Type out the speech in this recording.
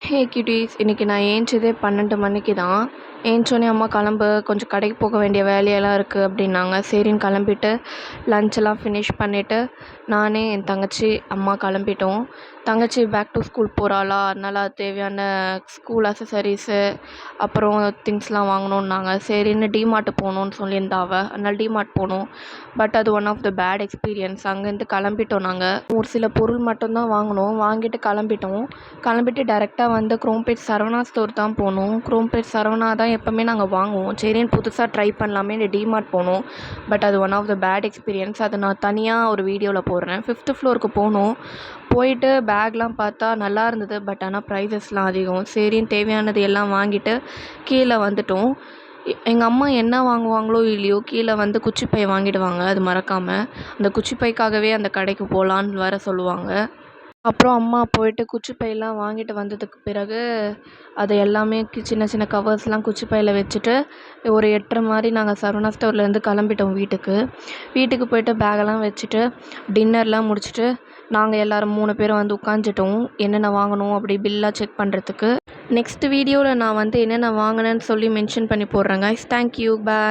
ஹே kitties, இன்னைக்கு நான் ஏந்திச்சதே 12 மணிக்கு தான். ஏந்திச்சோனே அம்மா கிளம்பு, கொஞ்சம் கடைக்கு போக வேண்டிய வேலையெல்லாம் இருக்குது அப்படின்னாங்க. சரின்னு கிளம்பிட்டு லஞ்செல்லாம் ஃபினிஷ் பண்ணிவிட்டு நானே என் தங்கச்சி அம்மா கிளம்பிட்டோம். தங்கச்சி பேக் டு ஸ்கூல் போகிறாளா, அதனால் அது தேவையான ஸ்கூல் அசசரிஸு அப்புறம் திங்ஸ்லாம் வாங்கணுன்னாங்க. சரின்னு டிமார்ட் போகணுன்னு சொல்லியிருந்தா அவள், அதனால் டிமார்ட் போனோம். பட் அது one of the bad experience. அங்கேருந்து கிளம்பிட்டோம். நாங்கள் ஒரு சில பொருள் மட்டும்தான் வாங்கினோம். வாங்கிட்டு கிளம்பிட்டு டேரெக்டாக வந்து குரோம்பேட் சரவணா ஸ்டோர் தான் போனோம். குரோம்பேட் சரவணா தான் எப்போவுமே நாங்கள் வாங்குவோம். சரின்னு புதுசாக ட்ரை பண்ணலாமே டிமார்ட் போனோம். பட் அது one of the bad experience. அதை நான் தனியாக ஒரு வீடியோவில் போடுறேன். 5th ஃப்ளோருக்கு போனோம். போயிட்டு பேக்லாம் பார்த்தா நல்லா இருந்தது. பட் ஆனால் ப்ரைஸஸ்லாம் அதிகம். சரின்னு தேவையானது எல்லாம் வாங்கிட்டு கீழே வந்துட்டோம். எங்கள் அம்மா என்ன வாங்குவாங்களோ இல்லையோ, கீழே வந்து குச்சிப்பை வாங்கிடுவாங்க. அது மறக்காமல் அந்த குச்சிப்பைக்காகவே அந்த கடைக்கு போகலான்னு வர சொல்லுவாங்க. அப்புறம் அம்மா போயிட்டு குச்சிப்பையெல்லாம் வாங்கிட்டு வந்ததுக்கு பிறகு அதை எல்லாமே சின்ன சின்ன கவர்ஸ்லாம் குச்சிப்பையில் வச்சுட்டு ஒரு 8:30 மாதிரி நாங்கள் சரவணா ஸ்டோர்லேருந்து கிளம்பிட்டோம் வீட்டுக்கு போயிட்டு பேகெல்லாம் வச்சுட்டு டின்னர்லாம் முடிச்சுட்டு நாங்கள் எல்லோரும் 3 பேரும் வந்து உட்காந்துட்டோம். என்னென்ன வாங்கணும் அப்படி பில்லாக செக் பண்ணுறதுக்கு. நெக்ஸ்ட் வீடியோவில் நான் வந்து என்னென்ன வாங்கினேன்னு சொல்லி மென்ஷன் பண்ணி போடுறேன் கைஸ். தேங்க்யூ, பாய்.